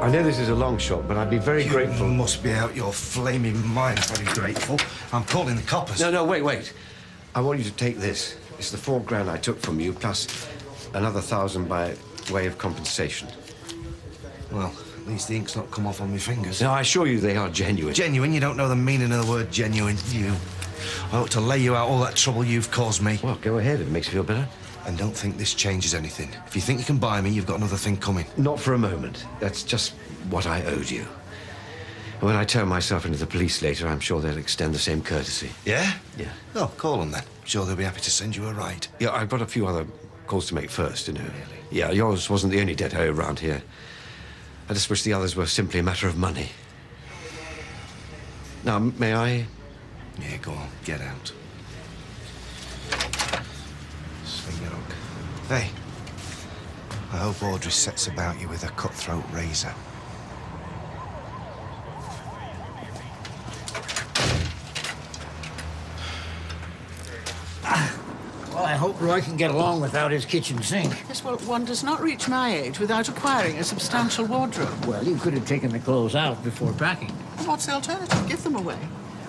I know this is a long shot, but I'd be very grateful. You must be out your flaming mind, very grateful. I'm calling the coppers. No, wait. I want you to take this. It's the £4 grand I took from you, plus another 1,000 by way of compensation. Well, at least the ink's not come off on my fingers. No, I assure you they are genuine. Genuine? You don't know the meaning of the word genuine, you. I ought to lay you out all that trouble you've caused me. Well, go ahead. It makes you feel better. And don't think this changes anything. If you think you can buy me, you've got another thing coming. Not for a moment. That's just what I owed you. And when I turn myself into the police later, I'm sure they'll extend the same courtesy. Yeah? Yeah. Oh, call them then. Sure they'll be happy to send you a ride. Yeah, I've got a few other calls to make first, you know. Really? Yeah, yours wasn't the only debt I owe around here. I just wish the others were simply a matter of money. Now, may I? Yeah, go on. Get out. Swing your hook. Hey, I hope Audrey sets about you with a cutthroat razor. Well, I hope Roy can get along without his kitchen sink. Yes, well, one does not reach my age without acquiring a substantial wardrobe. Well, you could have taken the clothes out before packing. And what's the alternative? Give them away.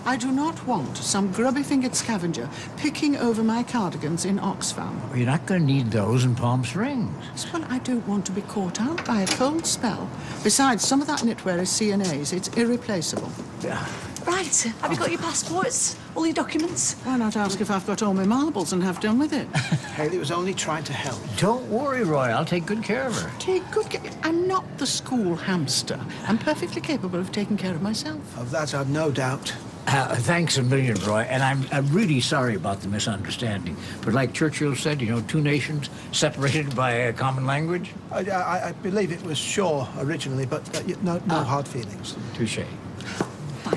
I do not want some grubby-fingered scavenger picking over my cardigans in Oxfam. Well, you're not going to need those in Palm Springs. Yes, well, I don't want to be caught out by a cold spell. Besides, some of that knitwear is CNA's. It's irreplaceable. Yeah. Right. Have you got your passports? All your documents? Why not ask if I've got all my marbles and have done with it? Haley was only trying to help. Don't worry, Roy. I'll take good care of her. Take good care. I'm not the school hamster. I'm perfectly capable of taking care of myself. Of that, I've no doubt. Thanks a million, Roy. And I'm really sorry about the misunderstanding. But like Churchill said, you know, two nations separated by a common language. I believe it was Shaw originally, but no hard feelings. Touché.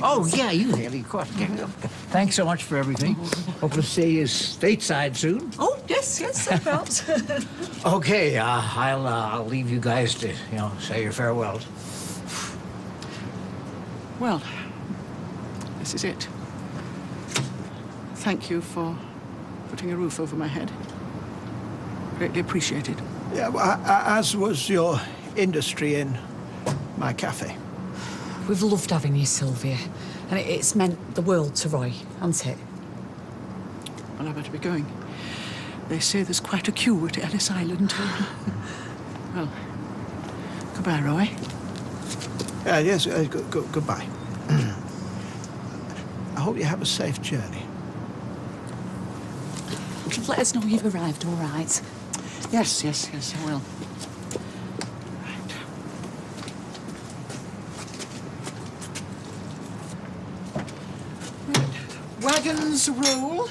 Oh, yeah, you, Haley, of course. Thanks so much for everything. Hope to see you stateside soon. Oh, yes, perhaps. Okay, I'll leave you guys to, you know, say your farewells. Well, this is it. Thank you for putting a roof over my head. Greatly appreciated. Yeah, well, as was your industry in my cafe. We've loved having you, Sylvia. And it's meant the world to Roy, hasn't it? Well, I better be going. They say there's quite a queue at Ellis Island. Well, goodbye, Roy. Yes, goodbye. I hope you have a safe journey. Let us know you've arrived all right. Yes, I will. Wagons roll.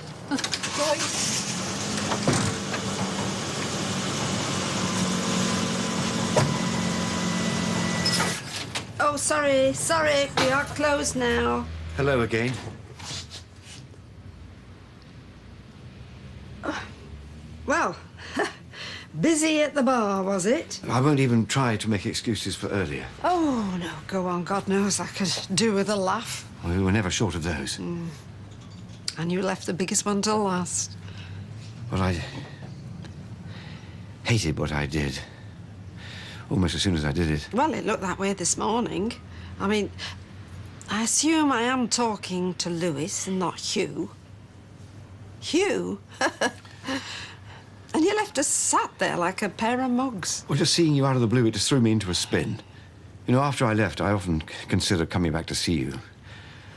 Oh, sorry. We are closed now. Hello again. Well, busy at the bar, was it? I won't even try to make excuses for earlier. Oh, no, go on. God knows I could do with a laugh. We were never short of those. And you left the biggest one till last. But I hated what I did. Almost as soon as I did it. Well, it looked that way this morning. I mean, I assume I am talking to Lewis and not Hugh. Hugh? And you left us sat there like a pair of mugs. Well, just seeing you out of the blue, it just threw me into a spin. You know, after I left, I often considered coming back to see you.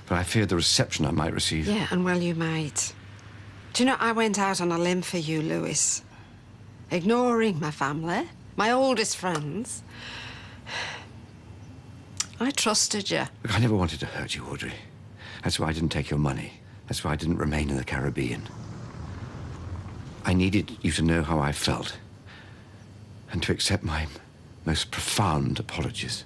But I feared the reception I might receive. Yeah, and well, you might. Do you know, I went out on a limb for you, Lewis. Ignoring my family, my oldest friends. I trusted you. Look, I never wanted to hurt you, Audrey. That's why I didn't take your money. That's why I didn't remain in the Caribbean. I needed you to know how I felt and to accept my most profound apologies.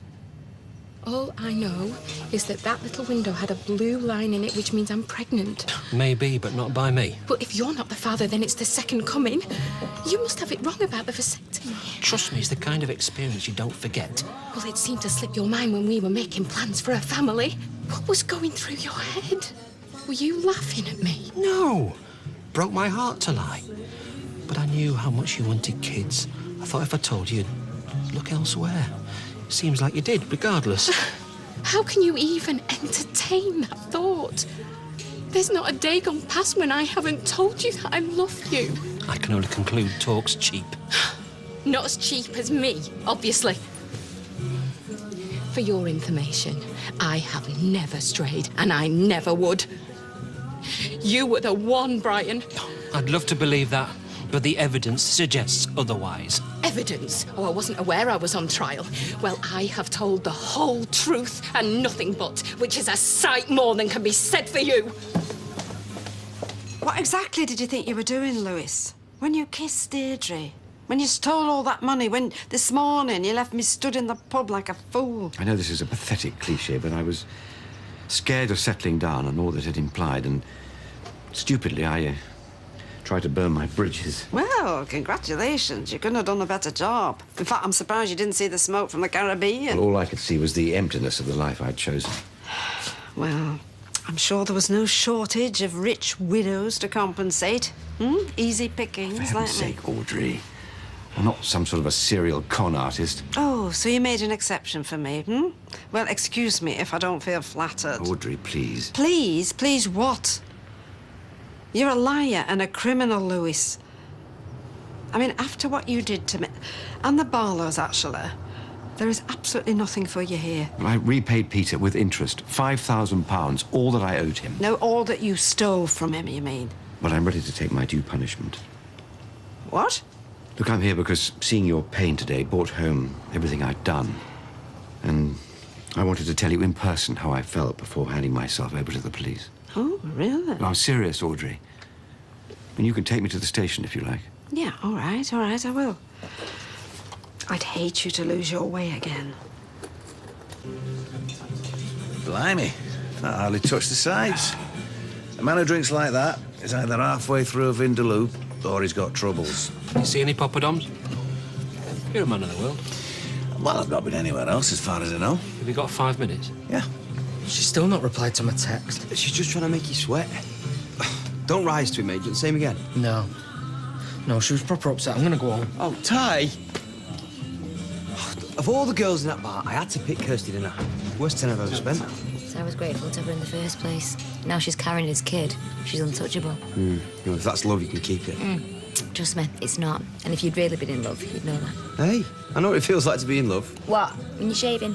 All I know is that little window had a blue line in it, which means I'm pregnant. Maybe, but not by me. But if you're not the father, then it's the second coming. You must have it wrong about the vasectomy. Trust me, it's the kind of experience you don't forget. Well, it seemed to slip your mind when we were making plans for a family. What was going through your head? Were you laughing at me? No. Broke my heart to lie. But I knew how much you wanted kids. I thought if I told you, you'd look elsewhere. Seems like you did, regardless. How can you even entertain that thought? There's not a day gone past when I haven't told you that I love you. I can only conclude talk's cheap. Not as cheap as me, obviously. For your information, I have never strayed, and I never would. You were the one, Brian. I'd love to believe that, but the evidence suggests otherwise. Evidence? Oh, I wasn't aware I was on trial. Well, I have told the whole truth and nothing but, which is a sight more than can be said for you. What exactly did you think you were doing, Lewis? When you kissed Deirdre? When you stole all that money? When this morning you left me stood in the pub like a fool? I know this is a pathetic cliché, but I was scared of settling down and all that it implied, and stupidly I tried to burn my bridges. Well, congratulations. You couldn't have done a better job. In fact, I'm surprised you didn't see the smoke from the Caribbean. Well, all I could see was the emptiness of the life I'd chosen. Well, I'm sure there was no shortage of rich widows to compensate. Easy pickings, For heaven's like me. sake, Audrey. I'm not some sort of a serial con artist. Oh, so you made an exception for me, Well, excuse me if I don't feel flattered. Audrey, please. Please? Please what? You're a liar and a criminal, Lewis. I mean, after what you did to me, and the Barlows, actually, there is absolutely nothing for you here. I repaid Peter with interest, £5,000, all that I owed him. No, all that you stole from him, you mean? But I'm ready to take my due punishment. What? Look, I'm here because seeing your pain today brought home everything I'd done. And I wanted to tell you in person how I felt before handing myself over to the police. Oh, really? I'm serious, Audrey. And you can take me to the station if you like. Yeah, all right, I will. I'd hate you to lose your way again. Blimey, that hardly touched the sides. A man who drinks like that is either halfway through a Vindaloo or he's got troubles. You see any poppadoms? You're a man of the world. Well, I've not been anywhere else as far as I know. Have you got 5 minutes? Yeah. She's still not replied to my text. She's just trying to make you sweat. Don't rise to it, mate. Same again. No. No, she was proper upset. I'm gonna go home. Oh, Ty! Of all the girls in that bar, I had to pick Kirsty, didn't I? Worst 10 I've ever spent. So I was grateful to her in the first place. Now she's carrying his kid. She's untouchable. If that's love, you can keep it. Trust me, it's not. And if you'd really been in love, you'd know that. Hey, I know what it feels like to be in love. What? When you're shaving?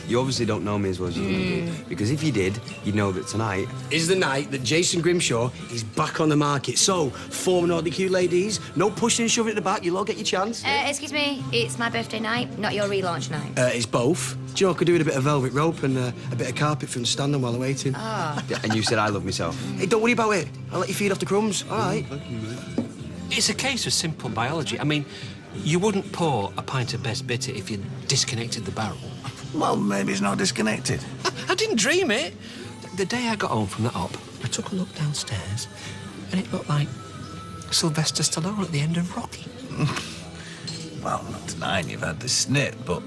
You obviously don't know me as well as you think you do. Because if you did, you'd know that tonight is the night that Jason Grimshaw is back on the market. So, 4 Nordic cute ladies, no pushing and shoving at the back, you'll all get your chance. Excuse me, it's my birthday night, not your relaunch night. It's both. Do you know, I could do with a bit of velvet rope and a bit of carpet from standing while I'm waiting. Oh. Yeah, and you said I love myself. Hey, don't worry about it. I'll let you feed off the crumbs. All right. It's a case of simple biology. I mean, you wouldn't pour a pint of best bitter if you disconnected the barrel. Well, maybe it's not disconnected. I didn't dream it. The day I got home from the op, I took a look downstairs, and it looked like Sylvester Stallone at the end of Rocky. Well, I'm not denying you've had the snit, but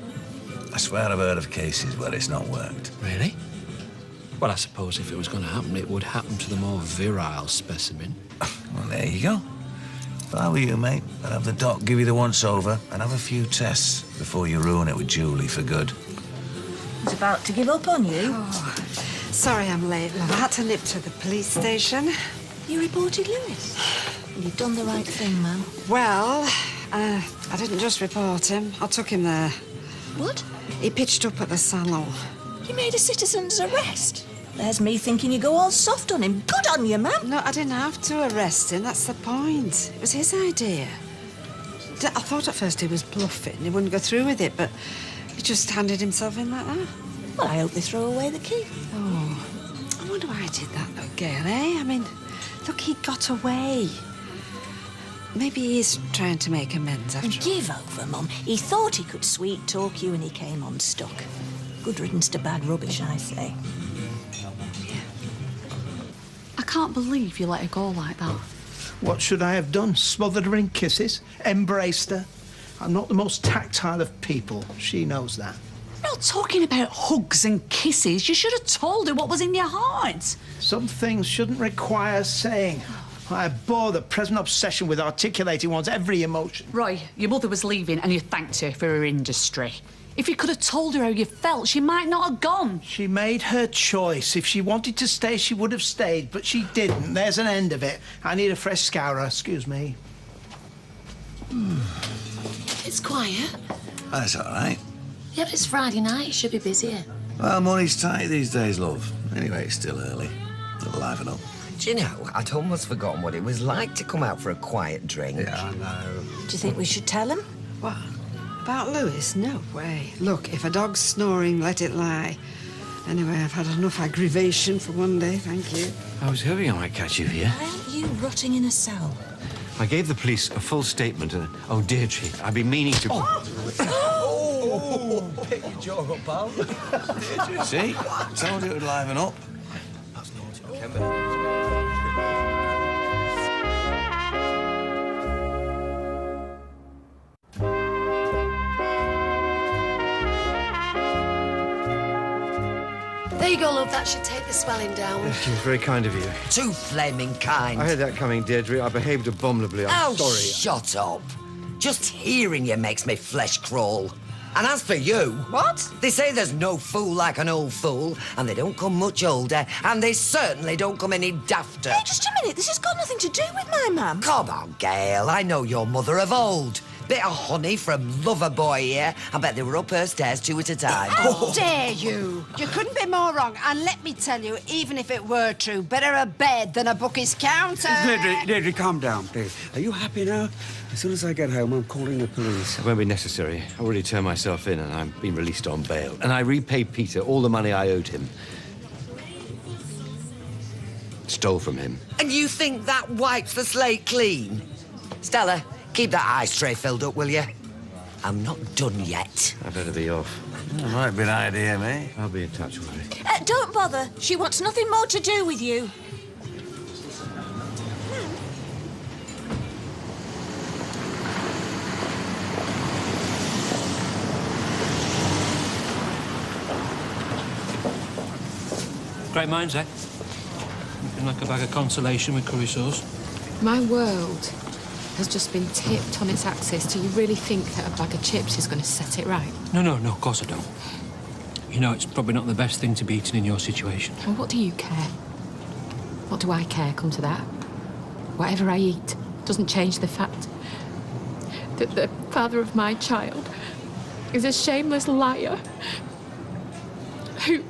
I swear I've heard of cases where it's not worked. Really? Well, I suppose if it was going to happen, it would happen to the more virile specimen. Well, there you go. If I were you, mate, I'd have the doc give you the once-over and have a few tests before you ruin it with Julie for good. He's about to give up on you. Oh, sorry I'm late, love. I had to nip to the police station. You reported Lewis. You've done the right thing, ma'am. Well, I didn't just report him. I took him there. What? He pitched up at the salon. You made a citizen's arrest. There's me thinking you go all soft on him. Good on you, ma'am. No, I didn't have to arrest him. That's the point. It was his idea. I thought at first he was bluffing. He wouldn't go through with it, but he just handed himself in like that. Well, I hope they throw away the key. Oh, I wonder why he did that, though, Gail, eh? I mean, look, he got away. Maybe he's trying to make amends after all. Give over, Mum. He thought he could sweet-talk you and he came unstuck. Good riddance to bad rubbish, I say. I can't believe you let her go like that. What should I have done? Smothered her in kisses? Embraced her? I'm not the most tactile of people. She knows that. Not talking about hugs and kisses. You should have told her what was in your heart. Some things shouldn't require saying. I abhor the present obsession with articulating one's every emotion. Roy, your mother was leaving and you thanked her for her industry. If you could have told her how you felt, she might not have gone. She made her choice. If she wanted to stay, she would have stayed, but she didn't. There's an end of it. I need a fresh scourer. Excuse me. It's quiet. That's all right. Yeah, but it's Friday night. It should be busier. Well, money's tight these days, love. Anyway, it's still early. It'll liven up. Do you know, I'd almost forgotten what it was like to come out for a quiet drink. Yeah, I know. Do you think we should tell him? What? About Lewis? No way. Look, if a dog's snoring, let it lie. Anyway, I've had enough aggravation for one day, thank you. I was hoping I might catch you here. Why aren't you rotting in a cell? I gave the police a full statement and... Oh, Deirdre, I've been meaning to... Oh, pick your jaw up, pal. See? Told you it would liven up. That's naughty. There you go, love. That should take the swelling down. Thank you, very kind of you. Too flaming kind. I had that coming, Deirdre. I behaved abominably. I'm sorry. Shut up. Just hearing you makes me flesh crawl. And as for you... What? They say there's no fool like an old fool, and they don't come much older, and they certainly don't come any dafter. Hey, just a minute. This has got nothing to do with my mum. Come on, Gail. I know your mother of old. Bit of honey from Loverboy here. I bet they were up her stairs 2 at a time. How dare you? You couldn't be more wrong. And let me tell you, even if it were true, better a bed than a bookie's counter. Deirdre, calm down, please. Are you happy now? As soon as I get home, I'm calling the police. It won't be necessary. I already turned myself in and I've been released on bail. And I repaid Peter all the money I owed him. Stole from him. And you think that wipes the slate clean? Stella, keep that ice tray filled up, will you? I'm not done yet. I better be off. That might be an idea, mate. I'll be in touch with you. Don't bother. She wants nothing more to do with you. Great minds, eh? Looking like a bag of consolation with curry sauce. My world has just been tipped on its axis. Do you really think that a bag of chips is going to set it right? No, of course I don't. You know, it's probably not the best thing to be eating in your situation. Well, what do you care? What do I care, come to that? Whatever I eat doesn't change the fact that the father of my child is a shameless liar who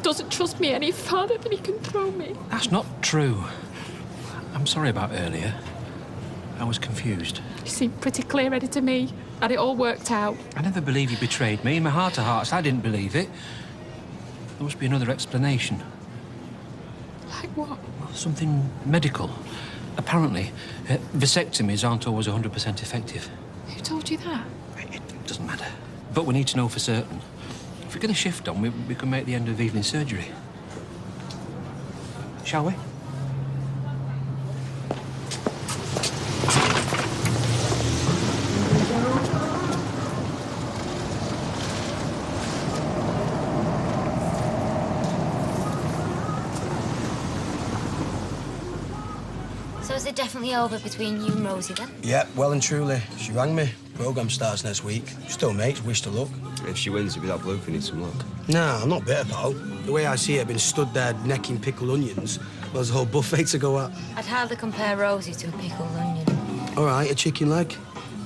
doesn't trust me any farther than he can throw me. That's not true. I'm sorry about earlier. I was confused. You seemed pretty clear-headed to me, and it all worked out. I never believed you betrayed me. In my heart of hearts, I didn't believe it. There must be another explanation. Like what? Something medical. Apparently, vasectomies aren't always 100% effective. Who told you that? It doesn't matter. But we need to know for certain. If we're going to shift on, we can make the end of evening surgery. Shall we? So is it definitely over between you and Rosie, then? Yeah, well and truly. She rang me. Programme starts next week. Still mates, wish to luck. If she wins, it'll be that bloke who needs some luck. Nah, I'm not bitter, pal. The way I see it, I've been stood there necking pickled onions. Well, there's a whole buffet to go at. I'd hardly compare Rosie to a pickled onion. All right, a chicken leg.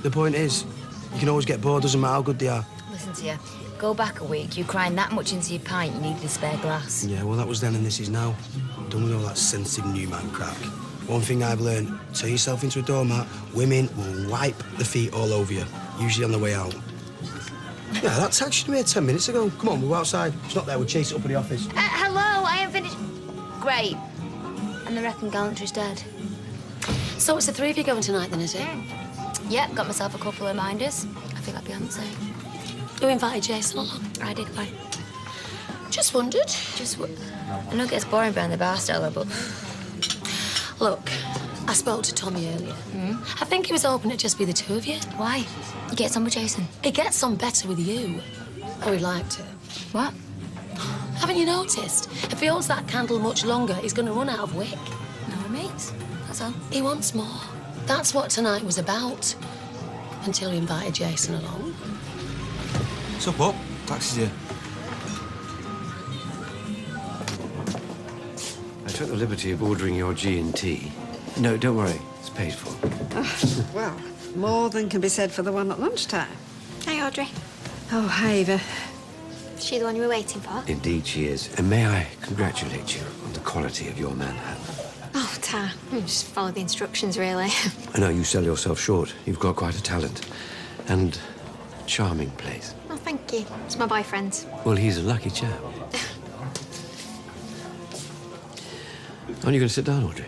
The point is, you can always get bored, doesn't matter how good they are. Listen to you. Go back a week. You crying that much into your pint, you needed a spare glass. Yeah, well, that was then and this is now. Done with all that sensitive new man crap. One thing I've learned, turn yourself into a doormat, women will wipe the feet all over you, usually on the way out. Yeah, that text you made 10 minutes ago. Come on, we'll go outside. If it's not there, we'll chase it up at the office. Hello, I ain't finished. Great. And I reckon Gallantry's dead. So it's the three of you going tonight, then, is it? Yep, got myself a couple of reminders. I feel like Beyonce. Who invited Jason along? I did, why? Just wondered. I know it gets boring behind the bar, Stella, but... Look, I spoke to Tommy earlier. I think he was hoping it'd just be the two of you. Why? He gets on with Jason. He gets on better with you. Oh, he'd like to. What? Haven't you noticed? If he holds that candle much longer, he's going to run out of wick. No, mates. That's all. He wants more. That's what tonight was about. Until he invited Jason along. Sup up? Taxi's here. I took the liberty of ordering your G&T. No, don't worry. It's paid for. Well, more than can be said for the one at lunchtime. Hi, Audrey. Oh, hi, Eva. Is she the one you were waiting for? Indeed she is. And may I congratulate you on the quality of your Manhattan. Oh, Ta. Just follow the instructions, really. I know you sell yourself short. You've got quite a talent. And a charming place. Oh, thank you. It's my boyfriend. Well, he's a lucky chap. Aren't you going to sit down, Audrey?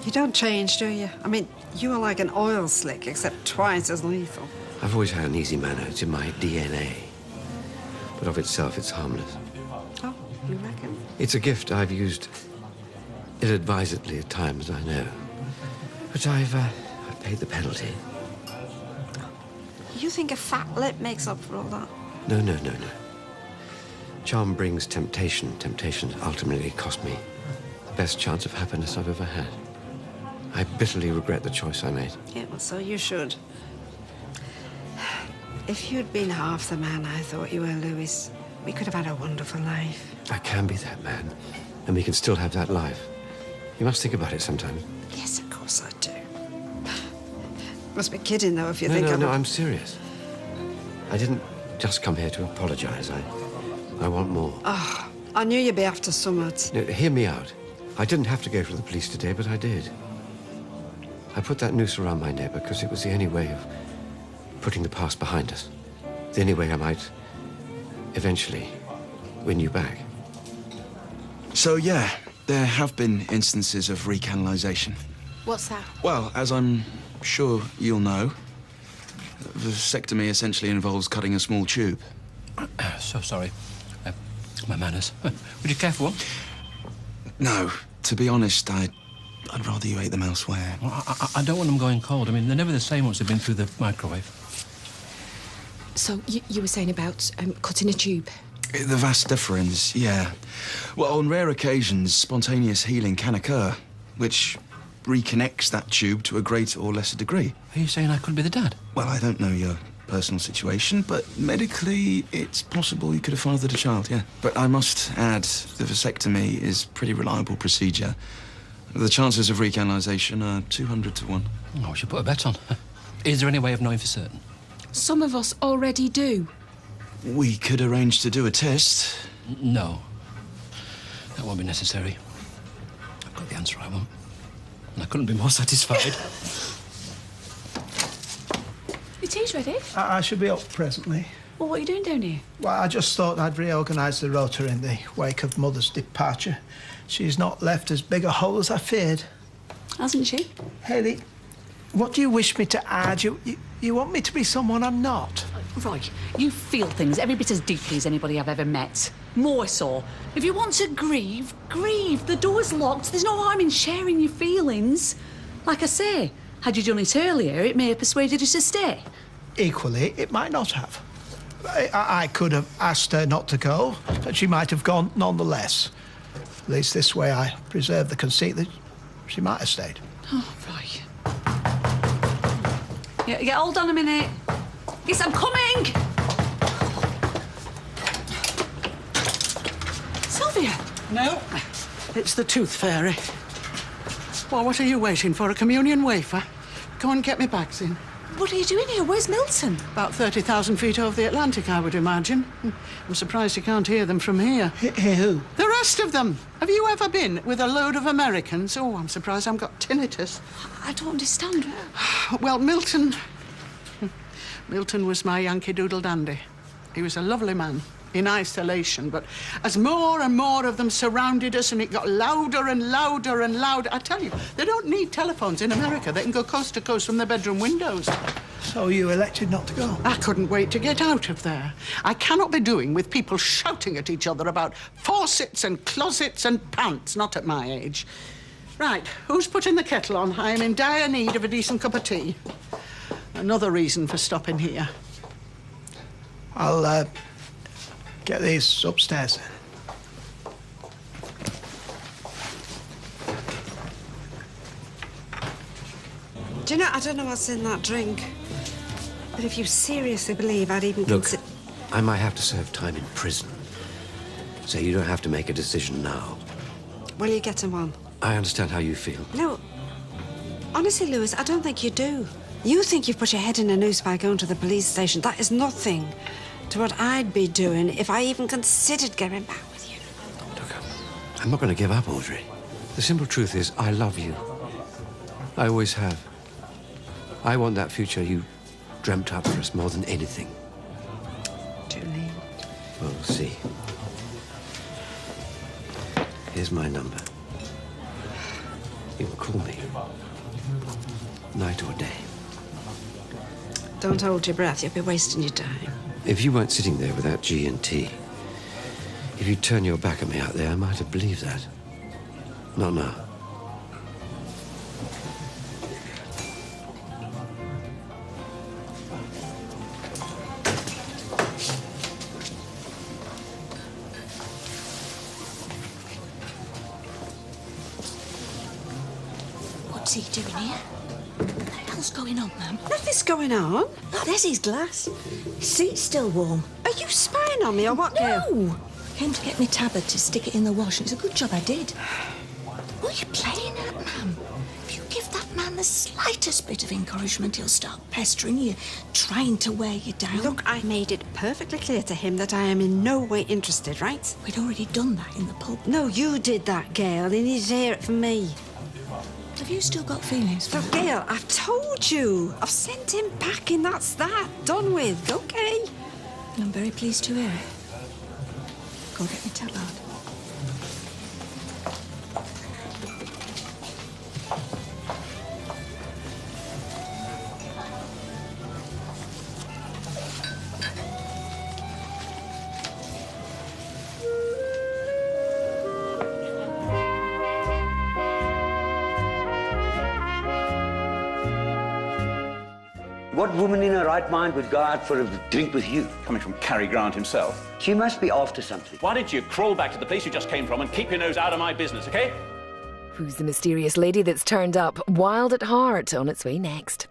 You don't change, do you? I mean, you are like an oil slick, except twice as lethal. I've always had an easy manner. It's in my DNA. But of itself, it's harmless. Oh, you reckon? It's a gift I've used ill-advisedly at times, I know. But I've paid the penalty. You think a fat lip makes up for all that? No, no, no, no. Charm brings temptation. Temptation ultimately cost me the best chance of happiness I've ever had. I bitterly regret the choice I made. Yeah, well, so you should. If you'd been half the man I thought you were, Lewis, we could have had a wonderful life. I can be that man, and we can still have that life. You must think about it sometimes. Yes, of course I do. Must be kidding, though, if you think No, I'm serious. I didn't just come here to apologize. I want more. Oh, I knew you'd be after Summit. No, hear me out. I didn't have to go to the police today, but I did. I put that noose around my neck because it was the only way of putting the past behind us. The only way I might eventually win you back. So, yeah, there have been instances of recanalization. What's that? Well, as I'm sure you'll know, vasectomy essentially involves cutting a small tube. So sorry. My manners. Would you care for one? No. To be honest, I'd rather you ate them elsewhere. Well, I don't want them going cold. I mean, they're never the same once they've been through the microwave. So, you were saying about cutting a tube? The vas deferens, yeah. Well, on rare occasions, spontaneous healing can occur, which reconnects that tube to a greater or lesser degree. Are you saying I could be the dad? Well, I don't know your personal situation, but medically, it's possible you could have fathered a child, yeah. But I must add, the vasectomy is a pretty reliable procedure. The chances of recanalization are 200 to 1. Oh, we should put a bet on. Is there any way of knowing for certain? Some of us already do. We could arrange to do a test. No. That won't be necessary. I've got the answer I want. And I couldn't be more satisfied. Your tea's ready? I should be up presently. Well, what are you doing down here? Well, I just thought I'd reorganise the rota in the wake of Mother's departure. She's not left as big a hole as I feared. Hasn't she? Hayley, what do you wish me to add? You want me to be someone I'm not? Right, you feel things every bit as deeply as anybody I've ever met. More so. If you want to grieve, grieve. The door's locked. There's no harm in sharing your feelings. Like I say, had you done it earlier, it may have persuaded you to stay. Equally, it might not have. I could have asked her not to go, but she might have gone nonetheless. At least this way I preserve the conceit that she might have stayed. Oh, right. Yeah, hold on a minute. Yes, I'm coming! Sylvia! No, it's the Tooth Fairy. Well, what are you waiting for, a communion wafer? Go and get me bags in. What are you doing here? Where's Milton? About 30,000 feet over the Atlantic, I would imagine. I'm surprised you can't hear them from here. Hear who? The rest of them. Have you ever been with a load of Americans? Oh, I'm surprised I've got tinnitus. I don't understand. Well, Milton was my Yankee Doodle dandy. He was a lovely man, in isolation, but as more and more of them surrounded us and it got louder and louder and louder, I tell you, they don't need telephones in America. They can go coast to coast from their bedroom windows. So you elected not to go? I couldn't wait to get out of there. I cannot be doing with people shouting at each other about faucets and closets and pants, not at my age. Right, who's putting the kettle on? I am in dire need of a decent cup of tea. Another reason for stopping here. I'll, get these upstairs. Do you know, I don't know what's in that drink, but if you seriously believe I'd even Look, consider... I might have to serve time in prison. So you don't have to make a decision now. Will you get him on? I understand how you feel. No. Honestly, Lewis, I don't think you do. You think you've put your head in a noose by going to the police station. That is nothing to what I'd be doing if I even considered getting back with you. Look, I'm not going to give up, Audrey. The simple truth is, I love you. I always have. I want that future you dreamt up for us more than anything. Julie. Well, we'll see. Here's my number. You can call me. Night or day. Don't hold your breath. You'll be wasting your time. If you weren't sitting there without G&T, if you'd turn your back at me out there, I might have believed that. Not now. What's he doing here? What the hell's going on, ma'am? Nothing's going on. Oh, there's his glass. His seat's still warm. Are you spying on me or what, girl? No! Came to get me tabard to stick it in the wash, and it's a good job I did. What are you playing at, ma'am? If you give that man the slightest bit of encouragement, he'll start pestering you, trying to wear you down. Look, I made it perfectly clear to him that I am in no way interested, right? We'd already done that in the pub. No, you did that, Gail, and he's hear it from me. Have you still got feelings for So, him? Gail, I've told you. I've sent him packing, that's that. Done with, okay? I'm very pleased to hear it. Go get me tabard. What woman in her right mind would go out for a drink with you? Coming from Cary Grant himself. She must be after something. Why don't you crawl back to the place you just came from and keep your nose out of my business, okay? Who's the mysterious lady that's turned up wild at heart on its way next?